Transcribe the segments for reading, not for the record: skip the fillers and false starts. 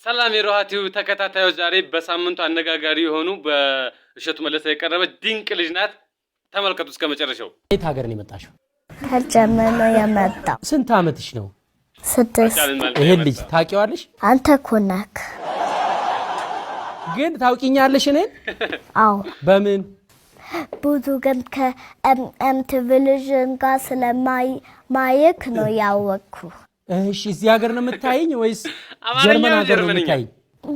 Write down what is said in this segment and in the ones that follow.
ሰላም የሮሃቲው ተከታታዮች ዛሬ በሳምንቱ አነጋጋሪ የሆኑ በእሸቱ መለሰ የቀረበ ድንቅ ልጅ ናት። ተመልከቱ እስከ መጨረሻው። የት ሀገር ነው የመጣሽው? ከጀርመን ነው የመጣው። ስንት አመትሽ ነው? 6 ይሄን ልጅ ታውቂዋለሽ? አንተ እኮ ነህ። ግን ታውቂኛለሽ እኔን? አዎ። በምን? ብዙ ግን ቴሌቪዥን ጋር ስለማየክ ነው ያወቅኩ። እሺ እዚህ ሀገር ነው የምታይኝ ወይስ ጀርመን ሀገር ነው የምታይኝ?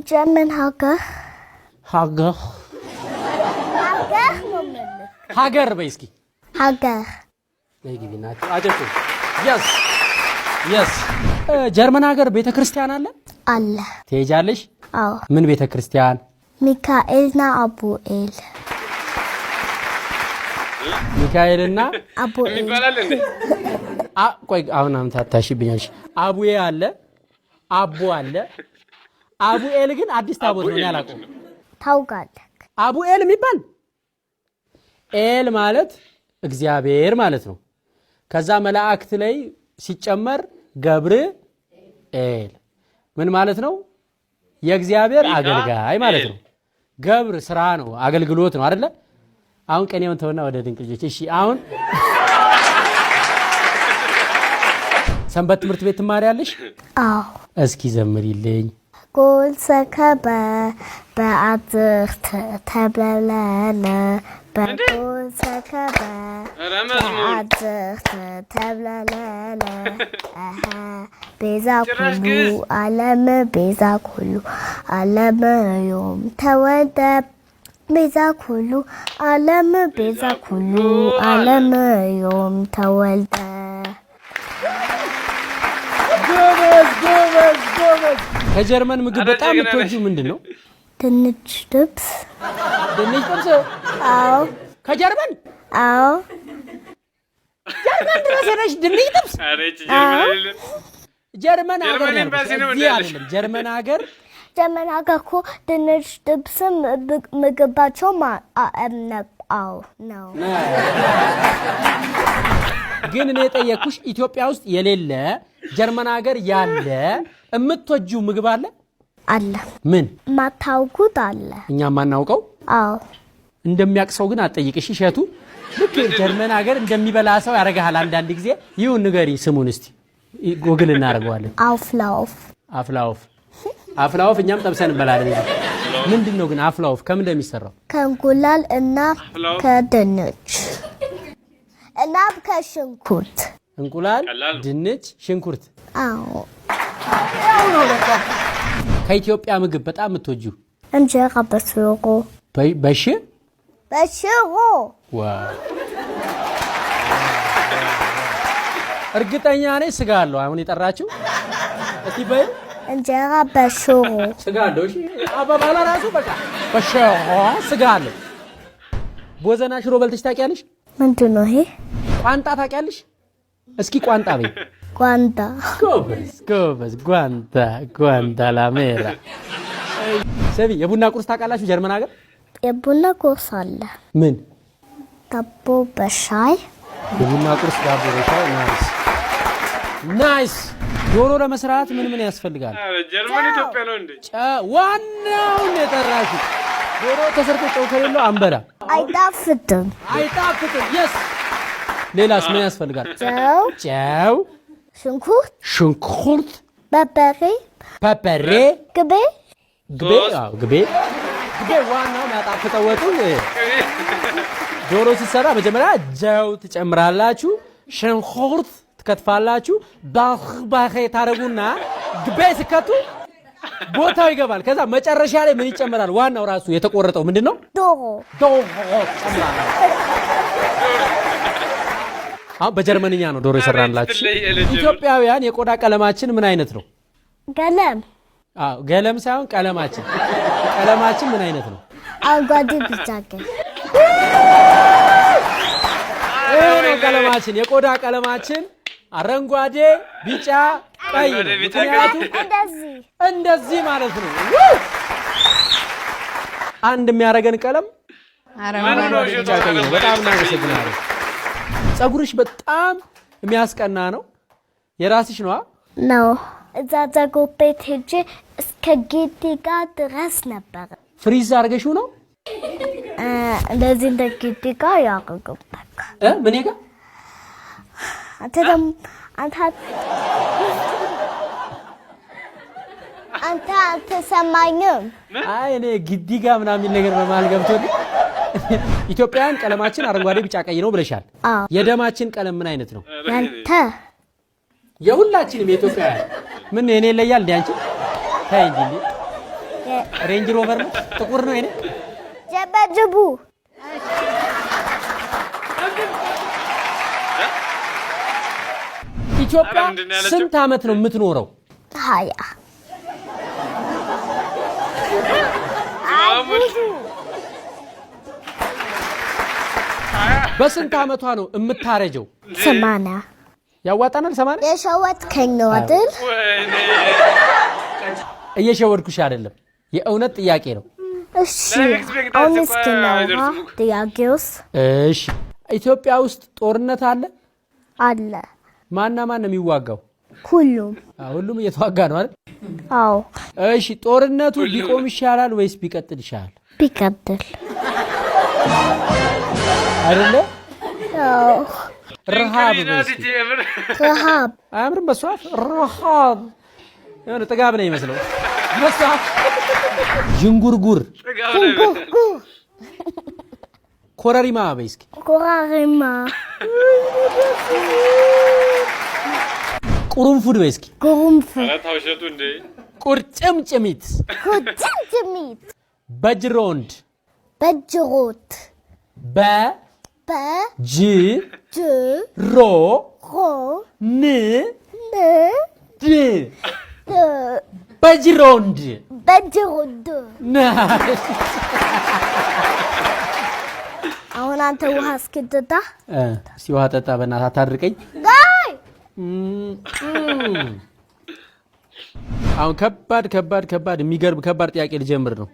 ጀርመን ሀገር ሀገር ነው ማለት ሀገር በይ እስኪ ሀገር ለጊቢና አጀቱ yes ጀርመን ሀገር ቤተክርስቲያን አለ? ትሄጃለሽ? አዎ። ምን ቤተክርስቲያን? ሚካኤልና አቡኤል። ሚካኤልና አቡኤል ይባላል እንዴ? ቆይ አሁን አምታታሽብኛለሽ። አቡዬ አለ፣ አቡ አለ። አቡኤል ግን አዲስ ታቦት ነው ያላቀው። ታውቃለህ? አቡኤል የሚባል ኤል ማለት እግዚአብሔር ማለት ነው። ከዛ መላእክት ላይ ሲጨመር ገብርኤል ምን ማለት ነው? የእግዚአብሔር አገልጋይ ማለት ነው። ገብር ስራ ነው፣ አገልግሎት ነው አይደለ? አሁን ቀኔውን ተውና ወደ ድንቅ ልጆች። እሺ አሁን ሰንበት ትምህርት ቤት ትማሪያለሽ? አዎ። እስኪ ዘምሪልኝ። ጎል ሰከበ በአዝርት ተብለለለ በጎል ሰከበ በአዝርት ተብለለለ ቤዛ ኩሉ ዓለም ቤዛ ኩሉ ዓለም ዮም ተወልደ ቤዛ ኩሉ ዓለም ቤዛ ኩሉ ዓለም ዮም ተወልደ። ጎበዝ። ከጀርመን ምግብ በጣም የምትወጂው ምንድን ነው? ድንች ጥብስ። ድንች ጥብስ? አዎ። ከጀርመን? አዎ። ጀርመን ድረስ ሄደሽ ድንች ጥብስ? ጀርመን ሀገር ነው አይደለም? ጀርመን ሀገር እኮ ድንች ጥብስም ምግባቸው አዎ ነው። ግን እኔ የጠየኩሽ ኢትዮጵያ ውስጥ የሌለ ጀርመን ሀገር ያለ የምትወጂው ምግብ አለ? ምን ማታውቁት አለ? እኛ ማናውቀው? አዎ። እንደሚያቅሰው ግን አትጠይቅሽ እሸቱ። ልክ ጀርመን ሀገር እንደሚበላ ሰው ያረጋሃል አንዳንድ ጊዜ። ይሁን ንገሪ ስሙን እስቲ ጎግል እናደርገዋለን። አፍላውፍ እኛም ጠብሰን እንበላለን። ምንድነው ግን አፍላውፍ ከምን እንደሚሰራው? ከእንቁላል እና ከድንች እና ከሽንኩርት። እንቁላል፣ ድንች፣ ሽንኩርት። አዎ። ከኢትዮጵያ ምግብ በጣም የምትወጂው? እንጀራ በሽሮ። በሽሮ። ዋው! እርግጠኛ ነኝ ስጋ አለው አሁን የጠራችው። እስቲ በይ እንጀራ በሽሮ ስጋ አለው። እሺ አባባላ ራሱ በቃ በሽሮ ስጋ አለው። ቦዘና ሽሮ በልተሽ ታውቂያለሽ? ምንድነው ይሄ? ቋንጣ ታውቂያለሽ? እስኪ ቋንጣ በይ። ቋንጣ። ጎበዝ። ጓንታ ላሜራ። ሰቢ የቡና ቁርስ ታውቃላችሁ? ጀርመን ሀገር የቡና ቁርስ አለ። ምን? ዳቦ በሻይ። የቡና ቁርስ ዳቦ በሻይ። ናይስ። ዶሮ ለመስራት ምን ያስፈልጋል? ጀርመን ኢትዮጵያ ነው እንዴ? ዋናውን የጠራሽው ዶሮ ተሰርቶ ጨው ከሌለው አንበላ። አይጣፍጥም። yes። ሌላስ ምን ያስፈልጋል? ጨው፣ ሽንኩርት፣ በርበሬ፣ ግቤ። ዋናው ያጣፍጠው ወጡ። ዶሮ ሲሰራ መጀመሪያ ጨው ትጨምራላችሁ፣ ሽንኩርት ትከትፋላችሁ፣ ባህ ታረጉና ግቤ ሲከቱ ቦታው ይገባል። ከዛ መጨረሻ ላይ ምን ይጨመራል? ዋናው ራሱ የተቆረጠው ምንድነው? ዶሮ ጨምራለሁ። አሁን በጀርመንኛ ነው ዶሮ ይሰራንላችሁ። ኢትዮጵያውያን የቆዳ ቀለማችን ምን አይነት ነው? ገለም። ገለም ሳይሆን ቀለማችን ምን አይነት ነው? አረንጓዴ፣ ቢጫ፣ ቀይ። ቀለማችን የቆዳ ቀለማችን አረንጓዴ፣ ቢጫ፣ ቀይ ነው። ምክንያቱም እንደዚህ ማለት ነው። አንድ የሚያረገን ቀለም አረንጓዴ፣ ቢጫ፣ ቀይ ነው። በጣም እናመሰግናለን። ፀጉርሽ በጣም የሚያስቀና ነው። የራስሽ ነው? እዛ ዘጎቤት ሄጄ እስከ ጌዲጋ ድረስ ነበር ፍሪዝ አርገሽው ነው እንደዚህ እንደ ጌዲጋ ያቀቀበክ ምን ይጋ አንተ አትሰማኝም አይ እኔ ጊዲጋ ምናምን ነገር በማል ገብቶልኝ ኢትዮጵያን ቀለማችን አረንጓዴ ቢጫ ቀይ ነው ብለሻል የደማችን ቀለም ምን አይነት ነው ያንተ የሁላችንም የኢትዮጵያ ምን እኔ ለያል እንዴ ታይ እንጂ ሬንጅ ሮቨር ነው ጥቁር ነው እኔ ጀበጅቡ ኢትዮጵያ ስንት አመት ነው የምትኖረው 20 በስንት አመቷ ነው የምታረጀው 80 ያዋጣናል 80 የሸወትከኝ ነው አይደል እየሸወድኩሽ አይደለም የእውነት ጥያቄ ነው እሺ አሁን እስኪ ነው ጥያቄውስ እሺ ኢትዮጵያ ውስጥ ጦርነት አለ ማን ነው የሚዋጋው ሁሉም እየተዋጋ ነው አይደል አዎ እሺ ጦርነቱ ቢቆም ይሻላል ወይስ ቢቀጥል ይሻላል ቢቀጥል አይደለ አዎ ረሃብ አያምርም በሷፍ ረሃብ የሆነ ጥጋብ ነው የሚመስለው በሷፍ ጅንጉርጉር ኮረሪማ በይስኪ ኮረሪማ ቁርንፉድ በይስኪ ቁርንፉድ ታውሸቱ እንዴ ቁርጭምጭሚት በጅሮንድ በጅሮት ጂ ሮ ን ድ በጅሮንድ አሁን አንተ ውሃ እስኪጠጣ ሲዋ ጠጣ በእናትህ አታድርቀኝ ጋይ አሁን ከባድ የሚገርም ከባድ ጥያቄ ልጀምር ነው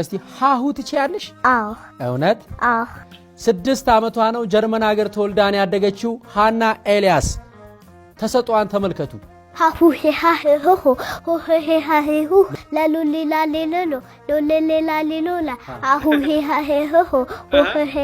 እስቲ ሃሁ ትችያለሽ አዎ እውነት አዎ 6 አመቷ ነው ጀርመን ሀገር ተወልዳን ያደገችው ሃና ኤልያስ ተሰጧን ተመልከቱ ሃሁ ሆ ሄ ለሉሊላ ሌሎ ሎሌላ ሌሎላ ሃሁ ሆ ሄ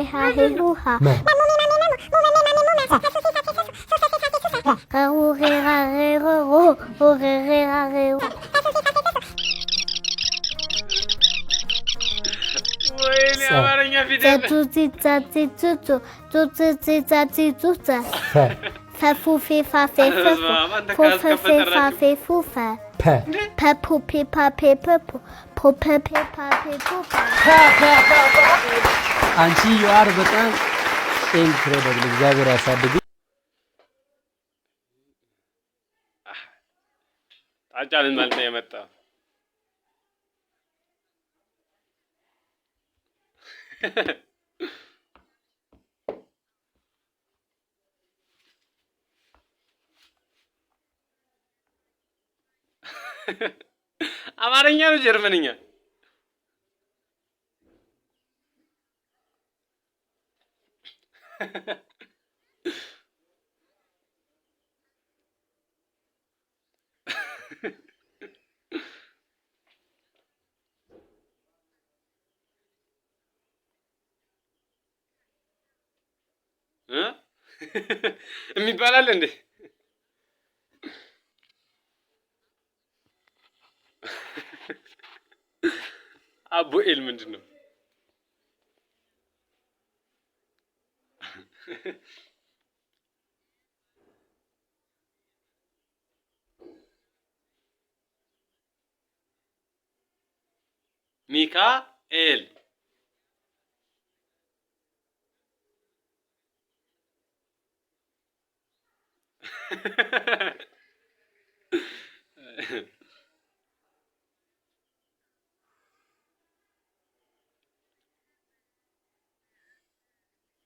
አንቺ you are በጣም incredible እግዚአብሔር ያሳድግ አጫልን ማለት ነው የመጣው አማርኛ ነው ጀርመንኛ የሚባላል እንዴ አቡኤል ምንድነው ሚካኤል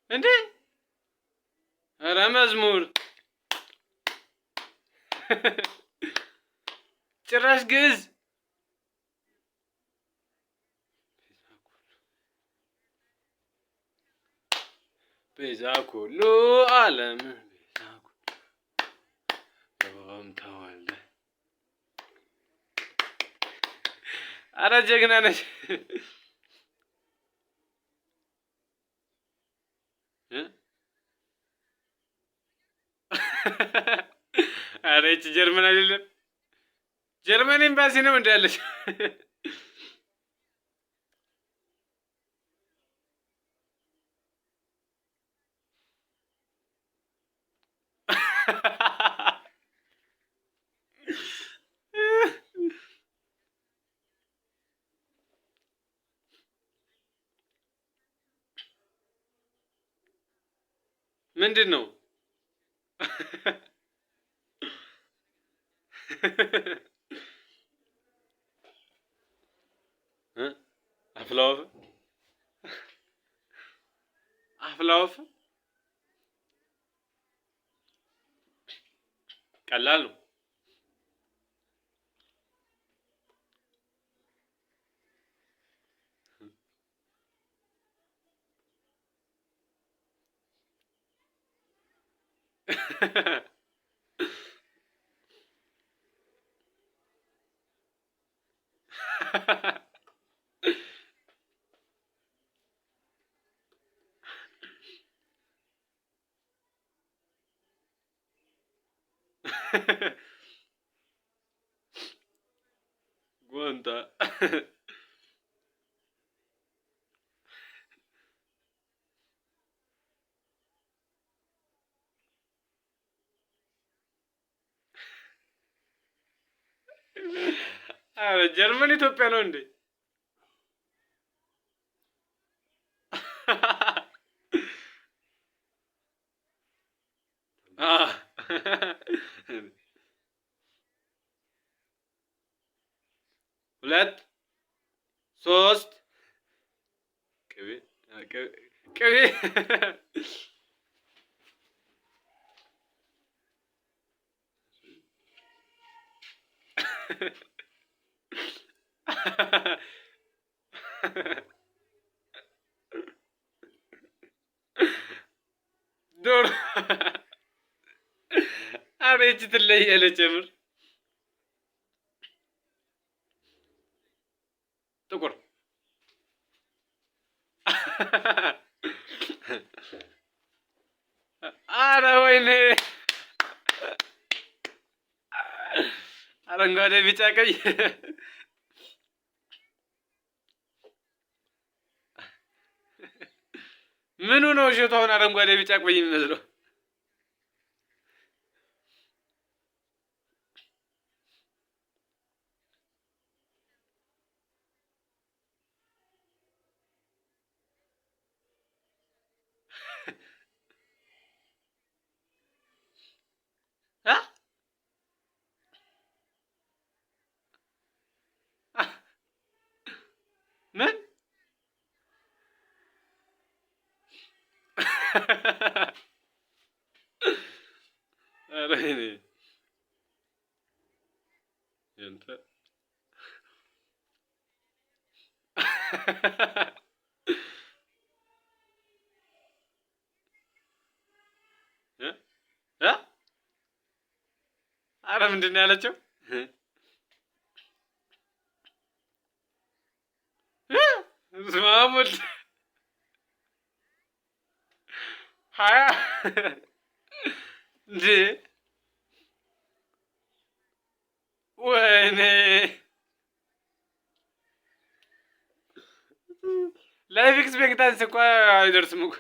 እንዴ ኧረ መዝሙር ጭራሽ ግዕዝ ቤዛ ኩሉ ዓለም ቤዛ ኩሉ ተወልደ ኧረ ጀግና ነሽ። ኧረ ይቺ ጀርመን አይደለም ጀርመን ኤምባሲ ነው እንደ ያለሽ። ምንድን ነው? አፍላወፍ አፍላወፍ ቀላል ነው። ጓንታ ኧረ ጀርመን ኢትዮጵያ ነው እንዴ? ሁለት ሶስት ቅቤ ቅቤ ዶሮ ኧረ ይቺ ትለያለች የምር ጥቁር ኧረ ወይኔ አረንጓዴ ቢጫ ቀይ ምኑ ነው እሸቱ አሁን አረንጓዴ ቢጫ ቀይ የሚመስለው? ምን ኧረ ወይኔ ያንተ ኧረ ምንድን ነው ያለችው? ማሙል ሀያ እንዴ ወይኔ ላይፍ ኤክስፔክታንስ እኮ አይደርስም እኮ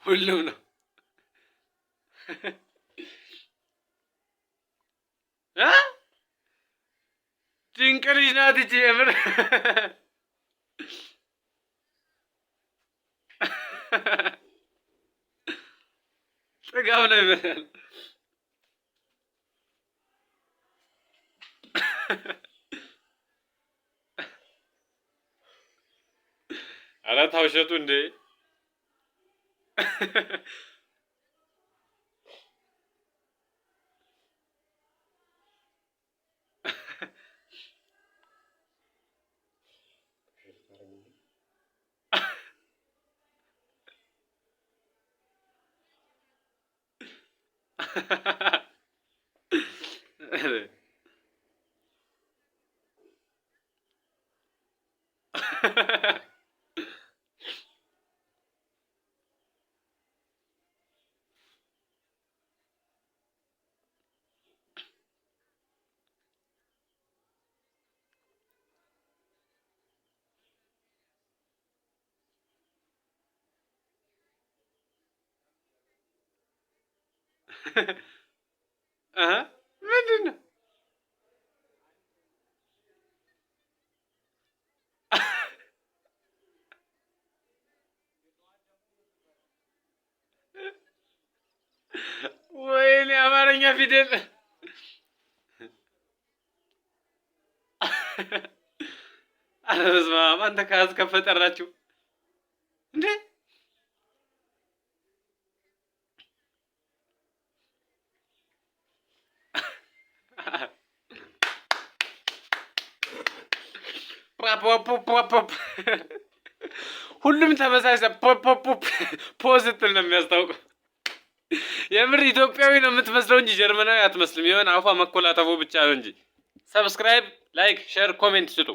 ሁሉም ነው። ድንቅ ልጅ ናት ይቺ የምር ጥጋብ ነው ይመስላል። ኧረ ተው እሸቱ እንዴ ምንድን ነው? ወይኔ አማርኛ ፊደል ኧረ በስመ አብ አንተ ካስከፈጠራችሁ እንዴ ሁሉም ተመሳሳይ ፖስትል ነው የሚያስታውቀው። የምር ኢትዮጵያዊ ነው የምትመስለው እንጂ ጀርመናዊ አትመስልም። የሆነ አፏ መኮላተፉ ብቻ ነው እንጂ። ሰብስክራይብ፣ ላይክ፣ ሼር፣ ኮሜንት ስጡ።